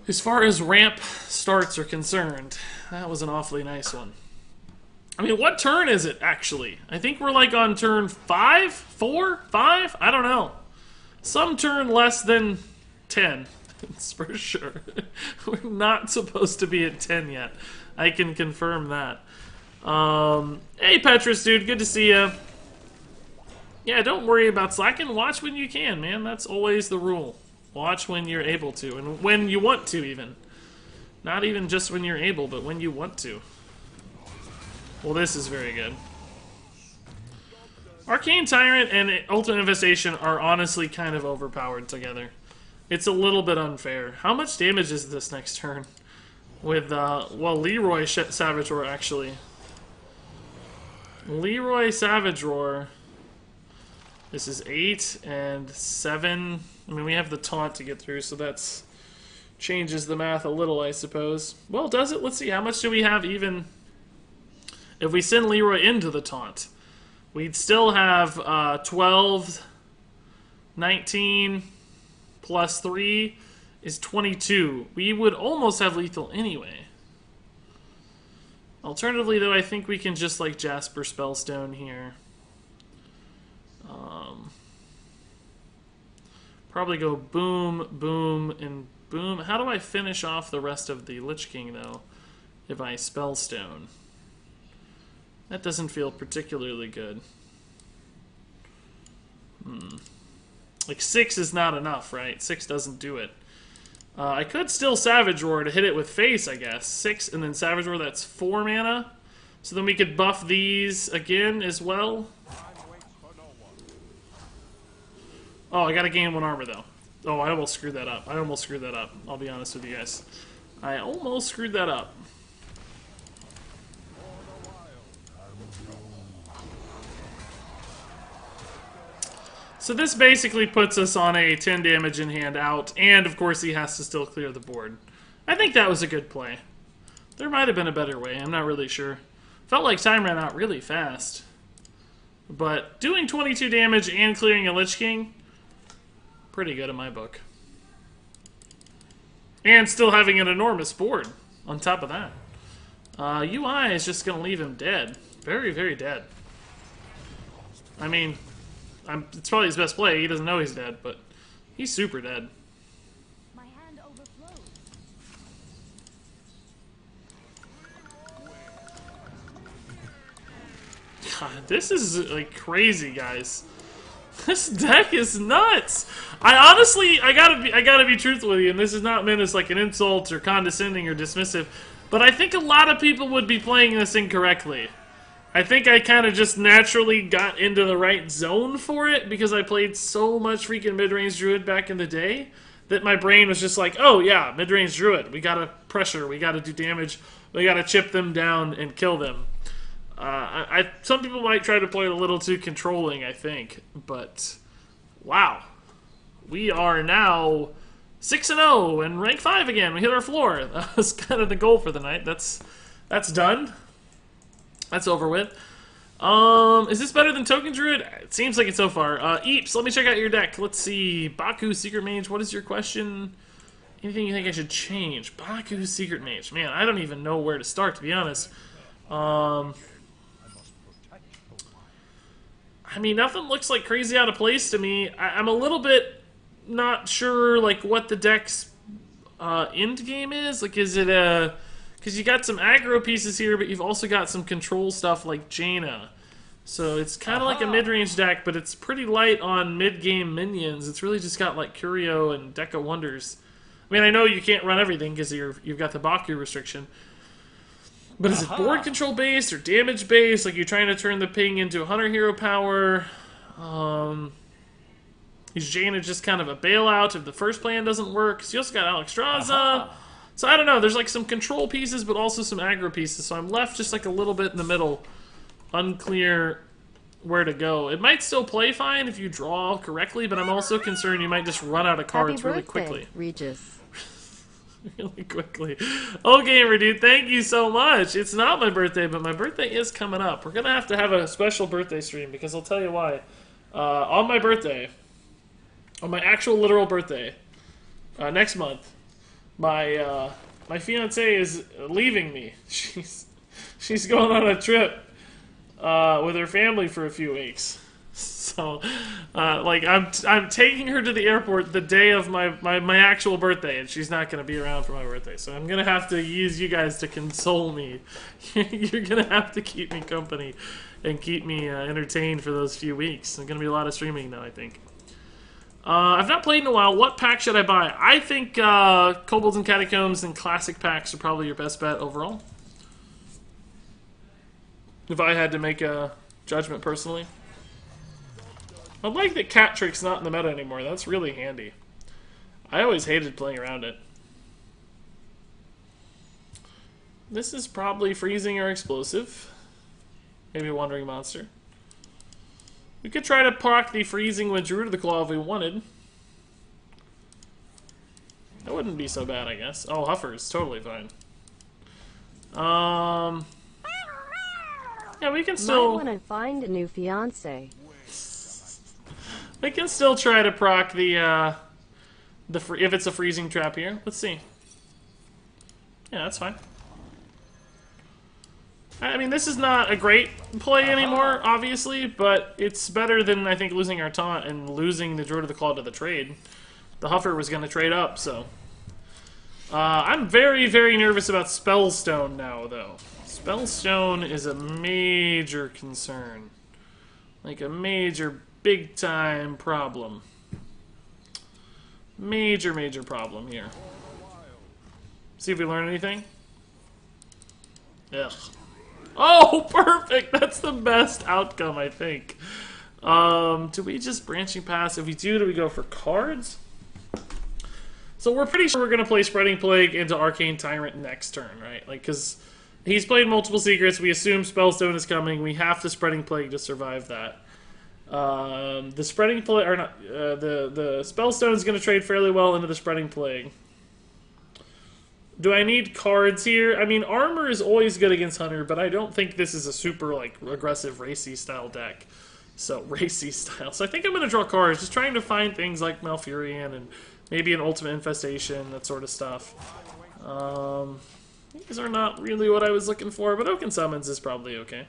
as far as ramp starts are concerned, that was an awfully nice one. I mean, what turn is it, actually? I think we're like on turn 5? 4? 5? I don't know. Some turn less than 10. It's for sure. We're not supposed to be at 10 yet. I can confirm that. Hey, Petrus, dude. Good to see you. Yeah, don't worry about slacking. Watch when you can, man. That's always the rule. Watch when you're able to. And when you want to, even. Not even just when you're able, but when you want to. Well, this is very good. Arcane Tyrant and Ultimate Infestation are honestly kind of overpowered together. It's a little bit unfair. How much damage is this next turn? With, well, Leroy Savage Roar, actually. Leroy Savage Roar. This is 8 and 7. I mean, we have the taunt to get through, so that's changes the math a little, I suppose. Well, does it? Let's see. How much do we have even if we send Leroy into the taunt? We'd still have 12, 19... plus 3 is 22. We would almost have lethal anyway. Alternatively, though, I think we can just, like, Jasper Spellstone here. Probably go boom, boom, and boom. How do I finish off the rest of the Lich King, though, if I Spellstone? That doesn't feel particularly good. Like, 6 is not enough, right? 6 doesn't do it. I could still Savage Roar to hit it with face, I guess. 6 and then Savage Roar, that's 4 mana. So then we could buff these again as well. Oh, I gotta gain 1 armor, though. Oh, I almost screwed that up. I'll be honest with you guys. I almost screwed that up. So this basically puts us on a 10 damage in hand out, and of course he has to still clear the board. I think that was a good play. There might have been a better way, I'm not really sure. Felt like time ran out really fast. But doing 22 damage and clearing a Lich King, pretty good in my book. And still having an enormous board on top of that. UI is just going to leave him dead. Very, very dead. I mean, it's probably his best play. He doesn't know he's dead, but he's super dead. God, this is like crazy, guys. This deck is nuts. I gotta be truthful with you, and this is not meant as like an insult or condescending or dismissive, but I think a lot of people would be playing this incorrectly. I think I kind of just naturally got into the right zone for it because I played so much freaking Midrange Druid back in the day that my brain was just like, oh yeah, Midrange Druid. We gotta pressure, we gotta do damage, we gotta chip them down and kill them. Some people might try to play it a little too controlling, I think, but wow, we are now 6-0 and rank 5 again. We hit our floor. That was kind of the goal for the night. That's done. That's over with. Is this better than Token Druid? It seems like it so far. Eeps, let me check out your deck. Let's see. Baku, Secret Mage, what is your question? Anything you think I should change? Baku, Secret Mage. Man, I don't even know where to start, to be honest. I mean, nothing looks like crazy out of place to me. I'm a little bit not sure, like, what the deck's end game is. Like, is it a... Because you got some aggro pieces here, but you've also got some control stuff like Jaina. So it's kind of like a mid-range deck, but it's pretty light on mid-game minions. It's really just got, like, Curio and Deck of Wonders. I mean, I know you can't run everything because you've got the Baku restriction. But is it board control based or damage based? Like you're trying to turn the ping into a hunter hero power? Is Jaina just kind of a bailout if the first plan doesn't work? Because you also got Alexstrasza. So I don't know. There's like some control pieces, but also some aggro pieces. So I'm left just like a little bit in the middle, unclear where to go. It might still play fine if you draw correctly, but I'm also concerned you might just run out of cards really quickly. Regis. Really quickly. Oh, Gamer Dude, thank you so much. It's not my birthday, but my birthday is coming up. We're going to have a special birthday stream because I'll tell you why. On my birthday, on my actual literal birthday, next month, my fiance is leaving me. She's going on a trip with her family for a few weeks. So, like, I'm taking her to the airport the day of my actual birthday, and she's not going to be around for my birthday. So I'm going to have to use you guys to console me. You're going to have to keep me company and keep me entertained for those few weeks. There's going to be a lot of streaming now, I think. I've not played in a while. What pack should I buy? I think Kobolds and Catacombs and Classic packs are probably your best bet overall. If I had to make a judgment personally. I like that Cat Trick's not in the meta anymore. That's really handy. I always hated playing around it. This is probably freezing or explosive. Maybe a Wandering Monster. We could try to proc the freezing with Druid of the Claw if we wanted. That wouldn't be so bad, I guess. Oh, Huffer's totally fine. Yeah, we can still... Might want to find a new fiance. We can still try to proc the if it's a freezing trap here. Let's see. Yeah, that's fine. I mean, this is not a great play anymore, obviously, but it's better than, I think, losing our taunt and losing the Druid of the Claw to the trade. The Huffer was going to trade up, so... I'm very, very nervous about Spellstone now, though. Spellstone is a major concern. Like, a major... big-time problem. Major, major problem here. See if we learn anything. Ugh. Oh, perfect! That's the best outcome, I think. Do we just Branching Pass? If we do we go for cards? So we're pretty sure we're going to play Spreading Plague into Arcane Tyrant next turn, right? Like, because he's played multiple secrets. We assume Spellstone is coming. We have to Spreading Plague to survive that. The Spreading Plague, or not, the Spellstone is going to trade fairly well into the Spreading Plague. Do I need cards here? I mean, Armor is always good against Hunter, but I don't think this is a super, like, aggressive racy style deck. So, racy style. So I think I'm going to draw cards, just trying to find things like Malfurion and maybe an Ultimate Infestation, that sort of stuff. These are not really what I was looking for, but Oaken Summons is probably okay.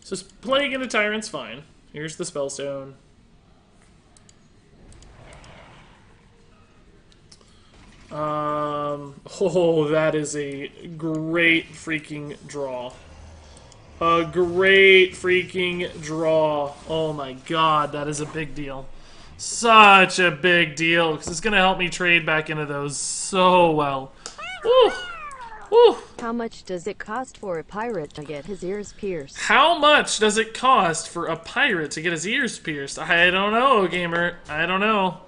So Plague into Tyrant's fine. Here's the Spellstone. Oh, that is a great freaking draw. A great freaking draw. Oh my god, that is a big deal. Such a big deal, because it's going to help me trade back into those so well. Woo! Woo! How much does it cost for a pirate to get his ears pierced? How much does it cost for a pirate to get his ears pierced? I don't know, gamer. I don't know.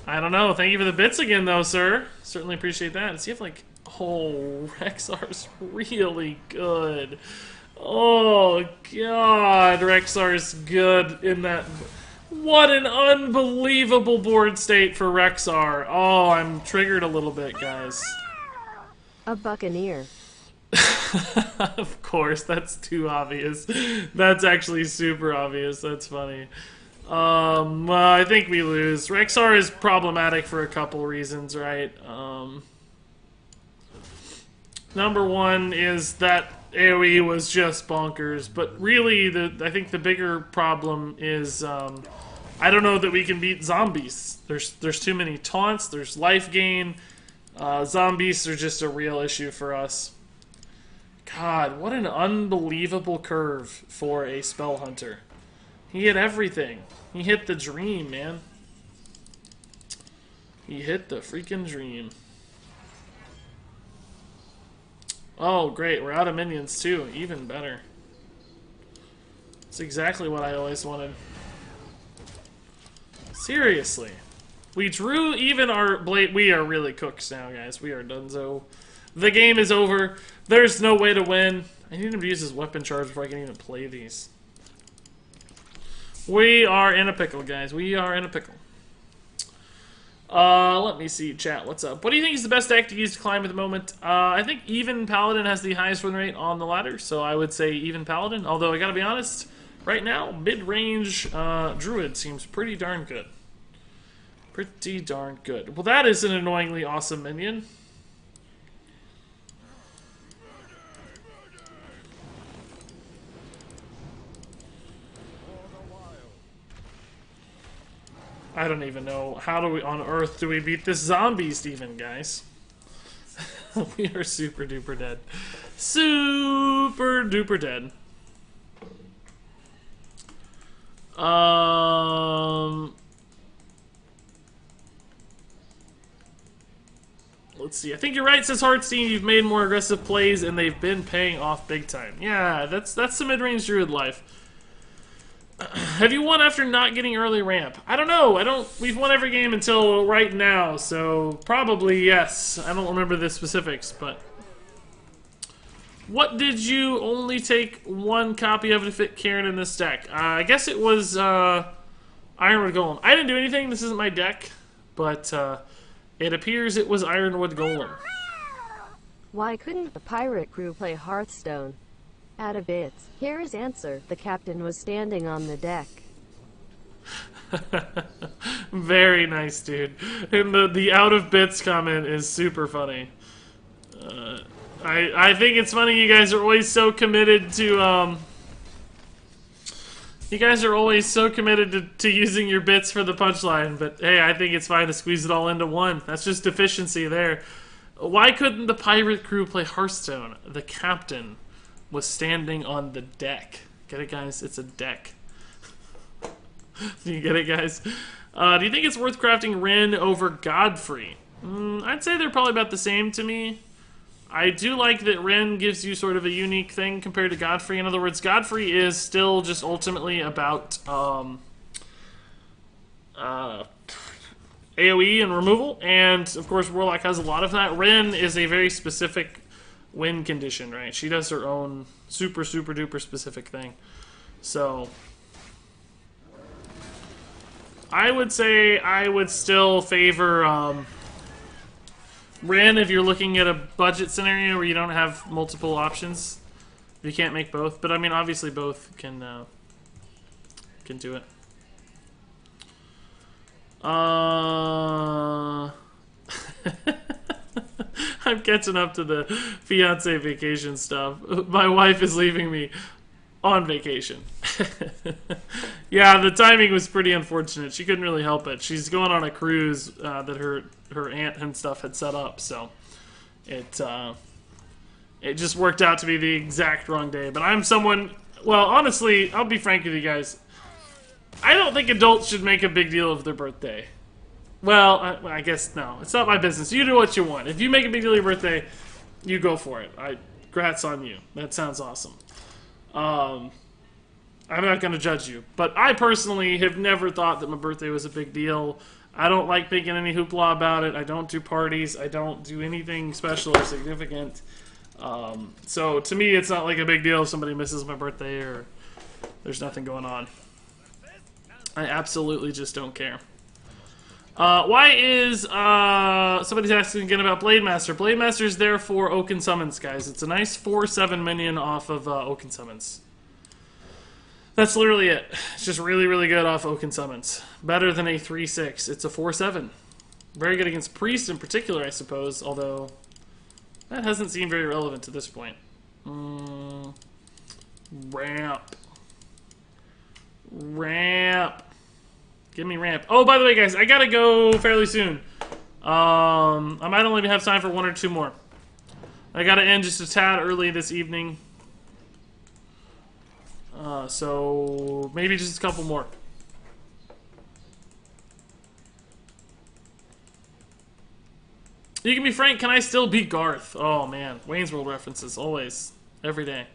I don't know. Thank you for the bits again, though, sir. Certainly appreciate that. Does he have, like... Oh, Rexar's really good. Oh, God. Rexar's good in that... What an unbelievable board state for Rexar. Oh, I'm triggered a little bit, guys. A buccaneer. Of course, that's too obvious. That's actually super obvious. That's funny. Well, I think we lose. Rexar is problematic for a couple reasons, right? Number one is that AoE was just bonkers, but really, I think the bigger problem is I don't know that we can beat zombies. There's too many taunts. There's life gain. Zombies are just a real issue for us. God, what an unbelievable curve for a spell hunter. He hit everything. He hit the dream, man. He hit the freaking dream. Oh, great. We're out of minions, too. Even better. That's exactly what I always wanted. Seriously. We drew even our blade. We are really cooked now, guys. We are donezo. The game is over. There's no way to win. I need him to use his weapon charge before I can even play these. We are in a pickle, guys. We are in a pickle. Let me see, chat. What's up? What do you think is the best deck to use to climb at the moment? I think even Paladin has the highest win rate on the ladder, so I would say even Paladin. Although, I gotta be honest, right now, mid-range Druid seems pretty darn good. Pretty darn good. Well, that is an annoyingly awesome minion. I don't even know. How do we on earth do we beat this zombie, Steven, guys? We are super duper dead. Super duper dead. Let's see. I think you're right, says Hearthstone. You've made more aggressive plays and they've been paying off big time. Yeah, that's the mid-range Druid life. Have you won after not getting early ramp? I don't know. We've won every game until right now, so probably yes. I don't remember the specifics, but... What did you only take one copy of to fit Karen in this deck? I guess it was Ironwood Golem. I didn't do anything. This isn't my deck, but it appears it was Ironwood Golem. Why couldn't the pirate crew play Hearthstone? Out of bits. Here is answer. The captain was standing on the deck. Very nice, dude. And the out of bits comment is super funny. I think it's funny you guys are always so committed to you guys are always so committed to using your bits for the punchline, but hey, I think it's fine to squeeze it all into one. That's just efficiency there. Why couldn't the pirate crew play Hearthstone? The captain was standing on the deck. Get it, guys? It's a deck. Do you get it, guys? Do you think it's worth crafting Ren over Godfrey? I'd say they're probably about the same to me. I do like that Ren gives you sort of a unique thing compared to Godfrey. In other words, Godfrey is still just ultimately about AoE and removal, and of course Warlock has a lot of that. Ren is a very specific win condition, right? She does her own super duper specific thing. So I would say I would still favor Ren if you're looking at a budget scenario where you don't have multiple options. You can't make both, but I mean obviously both can do it. I'm catching up to the fiance vacation stuff. My wife is leaving me on vacation. Yeah, the timing was pretty unfortunate. She couldn't really help it. She's going on a cruise that her aunt and stuff had set up, so it It just worked out to be the exact wrong day. But I'm someone... Well, honestly, I'll be frank with you guys. I don't think adults should make a big deal of their birthday. Well, I guess no. It's not my business. You do what you want. If you make a big deal of your birthday, you go for it. Congrats on you. That sounds awesome. I'm not going to judge you. But I personally have never thought that my birthday was a big deal. I don't like making any hoopla about it. I don't do parties. I don't do anything special or significant. So to me, it's not like a big deal if somebody misses my birthday or there's nothing going on. I absolutely just don't care. Why is, somebody's asking again about Blade Master. Blade Master is there for Oaken Summons, guys. It's a nice 4/7 minion off of Oaken Summons. That's literally it. It's just really, really good off Oaken Summons. Better than a 3/6. It's a 4/7. Very good against Priest in particular, I suppose, although that hasn't seemed very relevant to this point. Ramp. Ramp. Give me ramp. Oh, by the way, guys, I gotta go fairly soon. I might only have time for 1 or 2 more. I gotta end just a tad early this evening. So maybe just a couple more. You can be frank, can I still beat Garth? Oh man, Wayne's World references, always. Every day.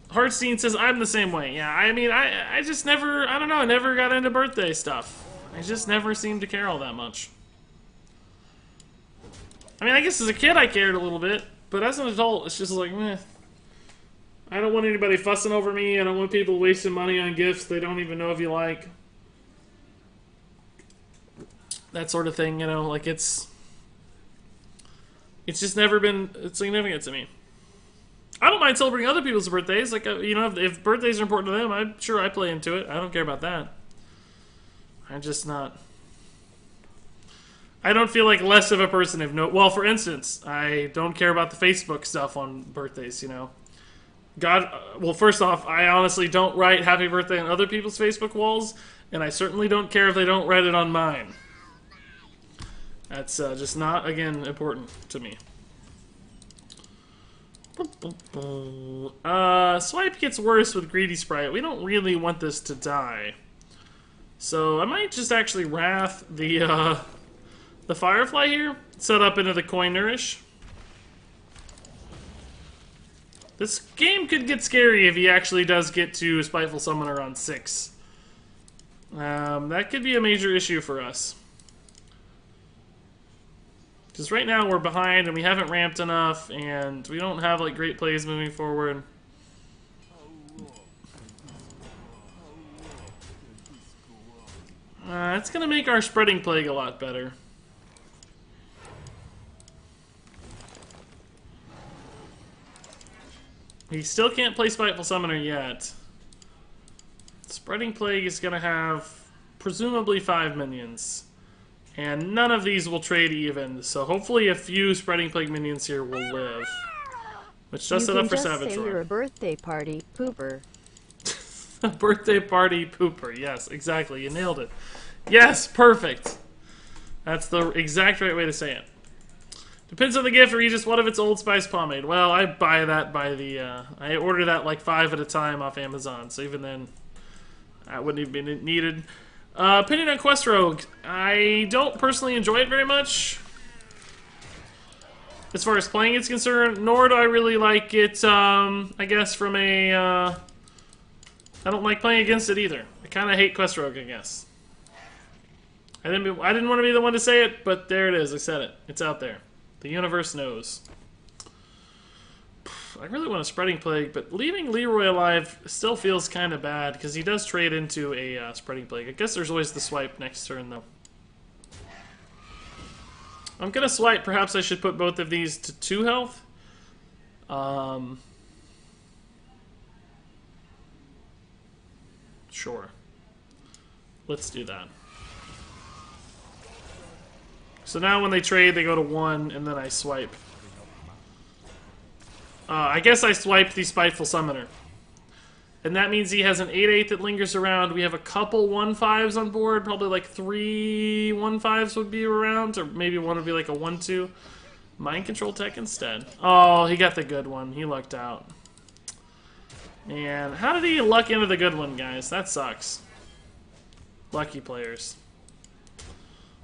Hearthstone says, I'm the same way. Yeah, I mean, I just never, I don't know, I never got into birthday stuff. I just never seemed to care all that much. I mean, I guess as a kid I cared a little bit, but as an adult, it's just like, meh. I don't want anybody fussing over me. I don't want people wasting money on gifts they don't even know if you like. That sort of thing, you know, like it's just never been significant to me. I don't mind celebrating other people's birthdays. Like, you know, if birthdays are important to them, I'm sure I play into it. I don't care about that. I'm just not... I don't feel like less of a person if no... Well, for instance, I don't care about the Facebook stuff on birthdays, you know. God... Well, first off, I honestly don't write happy birthday on other people's Facebook walls, and I certainly don't care if they don't write it on mine. That's just not, again, important to me. Swipe gets worse with Greedy Sprite. We don't really want this to die. So I might just actually Wrath the Firefly here. Set up into the Coin Nourish. This game could get scary if he actually does get to Spiteful Summoner on 6. That could be a major issue for us. Because right now we're behind and we haven't ramped enough and we don't have like great plays moving forward. It's going to make our Spreading Plague a lot better. He still can't play Spiteful Summoner yet. Spreading Plague is going to have presumably 5 minions. And none of these will trade even, so hopefully a few Spreading Plague minions here will live. Which does set up for Savage Roar. You can just say you're a birthday party pooper. A birthday party pooper, yes, exactly, you nailed it. Yes, perfect! That's the exact right way to say it. Depends on the gift, or you just one of its Old Spice pomade. Well, I buy that by the, I order that like 5 at a time off Amazon, so even then, that wouldn't even be needed. Opinion on Quest Rogue. I don't personally enjoy it very much. As far as playing it's concerned, nor do I really like it, I guess from a, I don't like playing against it either. I kind of hate Quest Rogue, I guess. I didn't want to be the one to say it, but there it is. I said it. It's out there. The universe knows. I really want a Spreading Plague, but leaving Leroy alive still feels kind of bad, because he does trade into a Spreading Plague. I guess there's always the swipe next turn, though. I'm going to swipe. Perhaps I should put both of these to 2 health. Sure. Let's do that. So now when they trade, they go to 1, and then I swipe. I guess I swiped the Spiteful Summoner. And that means he has an 8/8 that lingers around. We have a couple 1/5s on board. Probably like 3 1/5s would be around. Or maybe one would be like a 1/2. Mind Control Tech instead. Oh, he got the good one. He lucked out. And how did he luck into the good one, guys? That sucks. Lucky players.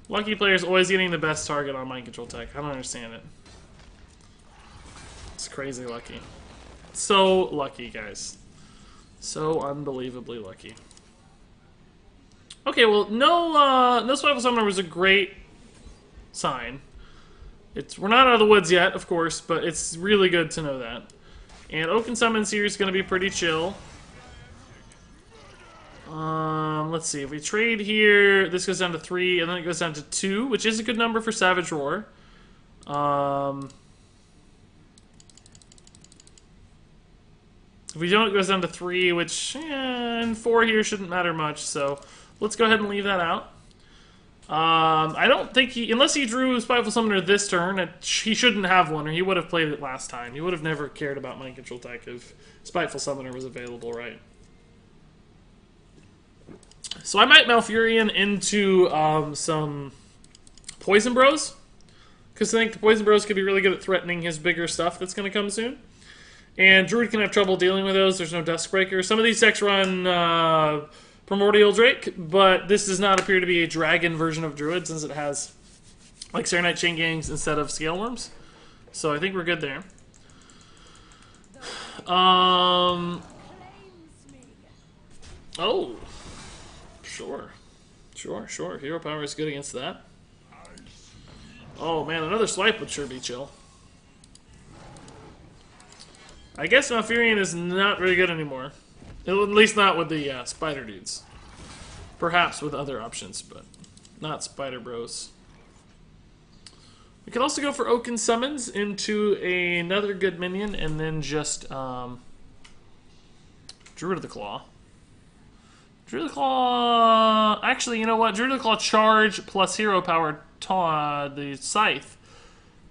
Lucky players always getting the best target on Mind Control Tech. I don't understand it. It's crazy lucky. So lucky, guys. So unbelievably lucky. Okay, well, no Spiteful Summoner was a great sign. We're not out of the woods yet, of course, but it's really good to know that. And Oaken Summons here is going to be pretty chill. Let's see. If we trade here, this goes down to 3, and then it goes down to 2, which is a good number for Savage Roar. If we don't, it goes down to 3, which, and 4 here shouldn't matter much, so let's go ahead and leave that out. I don't think unless he drew Spiteful Summoner this turn, he shouldn't have one, or he would have played it last time. He would have never cared about Mind Control Tech if Spiteful Summoner was available, right? So I might Malfurion into some Poison Bros, because I think the Poison Bros could be really good at threatening his bigger stuff that's going to come soon. And Druid can have trouble dealing with those. There's no Duskbreaker. Some of these decks run Primordial Drake, but this does not appear to be a dragon version of Druid since it has like Serenite Chain Gangs instead of Scale Worms. So I think we're good there. Oh. Sure. Hero Power is good against that. Oh man, another swipe would sure be chill. I guess Malfurion is not very good anymore. At least not with the spider dudes. Perhaps with other options, but not Spider Bros. We could also go for Oaken Summons into another good minion, and then just Druid of the Claw. Druid of the Claw... Actually, you know what? Druid of the Claw charge plus hero power the Scythe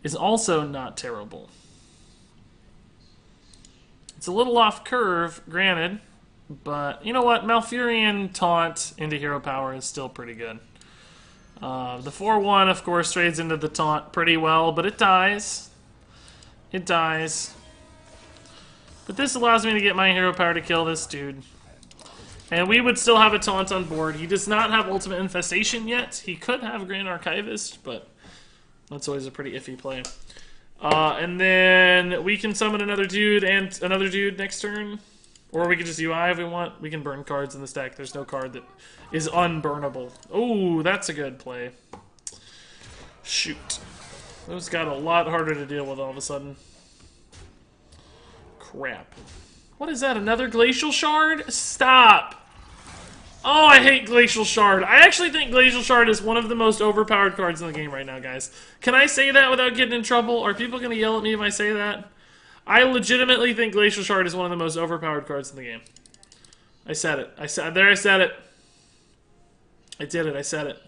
is also not terrible. It's a little off curve, granted, but you know what? Malfurion taunt into hero power is still pretty good. The 4-1, of course, trades into the taunt pretty well, but it dies. It dies. But this allows me to get my hero power to kill this dude. And we would still have a taunt on board. He does not have Ultimate Infestation yet. He could have Grand Archivist, but that's always a pretty iffy play. And then we can summon another dude and another dude next turn. Or we can just UI if we want. We can burn cards in this deck. There's no card that is unburnable. Oh, that's a good play. Shoot. Those got a lot harder to deal with all of a sudden. Crap. What is that? Another Glacial Shard? Stop! Oh, I hate Glacial Shard. I actually think Glacial Shard is one of the most overpowered cards in the game right now, guys. Can I say that without getting in trouble? Are people going to yell at me if I say that? I legitimately think Glacial Shard is one of the most overpowered cards in the game. I said it. I said it. I did it. I said it.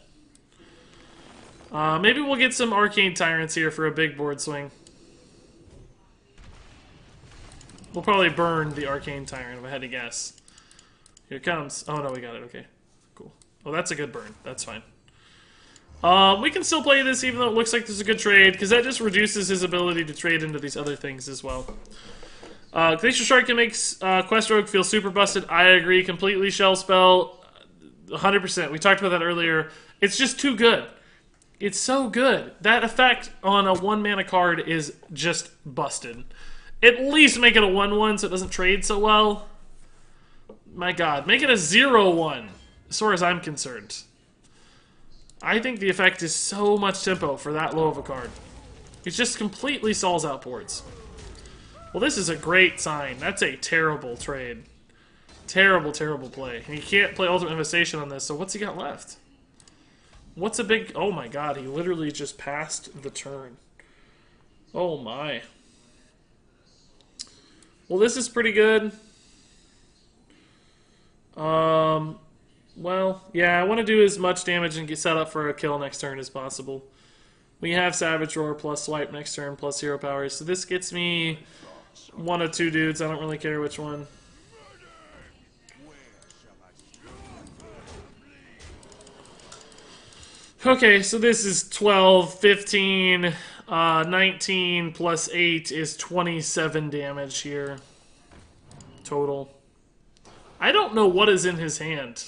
Maybe we'll get some Arcane Tyrants here for a big board swing. We'll probably burn the Arcane Tyrant if I had to guess. Here it comes. Oh, no, we got it. Okay. Cool. Oh, that's a good burn. That's fine. We can still play this even though it looks like there's a good trade, because that just reduces his ability to trade into these other things as well. Glacial Shard can make Quest Rogue feel super busted. I agree completely. Shell Spell, 100%. We talked about that earlier. It's just too good. It's so good. That effect on a 1-mana card is just busted. At least make it a 1-1 so it doesn't trade so well. My god, make it a 0-1, as far as I'm concerned. I think the effect is so much tempo for that low of a card. It just completely stalls out boards. Well, this is a great sign. That's a terrible trade. Terrible, terrible play. And you can't play Ultimate Infestation on this, so what's he got left? What's a big... Oh my god, he literally just passed the turn. Oh my. Well, this is pretty good. Well, yeah, I want to do as much damage and get set up for a kill next turn as possible. We have Savage Roar plus Swipe next turn plus Hero Power, so this gets me one of two dudes. I don't really care which one. Okay, so this is 12, 15. 19 plus 8 is 27 damage here. Total. I don't know what is in his hand.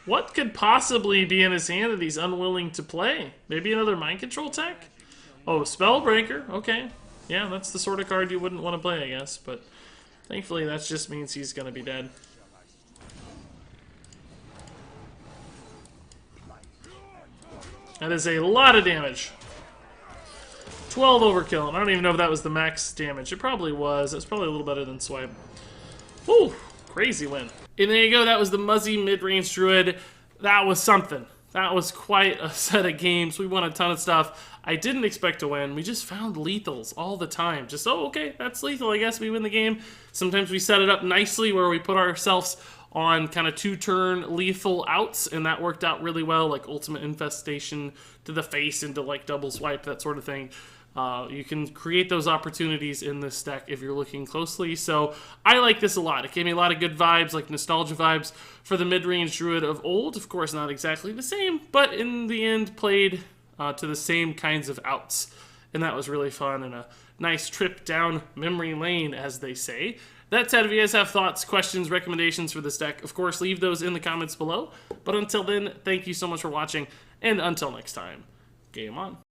What could possibly be in his hand that he's unwilling to play? Maybe another mind control tech? Oh, Spellbreaker. Okay. Yeah, that's the sort of card you wouldn't want to play, I guess. But thankfully, that just means he's going to be dead. That is a lot of damage. 12 overkill. And I don't even know if that was the max damage. It probably was. It's probably a little better than Swipe. Ooh, crazy win. And there you go. That was the Muzzy Midrange Druid. That was something. That was quite a set of games. We won a ton of stuff. I didn't expect to win. We just found lethals all the time. Just, oh, okay, that's lethal. I guess we win the game. Sometimes we set it up nicely where we put ourselves on kind of 2-turn lethal outs, and that worked out really well, like Ultimate Infestation to the face into like double swipe, that sort of thing. You can create those opportunities in this deck if you're looking closely. So I like this a lot. It gave me a lot of good vibes, like nostalgia vibes for the mid-range Druid of old. Of course, not exactly the same, but in the end played to the same kinds of outs. And that was really fun and a nice trip down memory lane, as they say. That said, if you guys have thoughts, questions, recommendations for this deck, of course, leave those in the comments below. But until then, thank you so much for watching, and until next time, game on.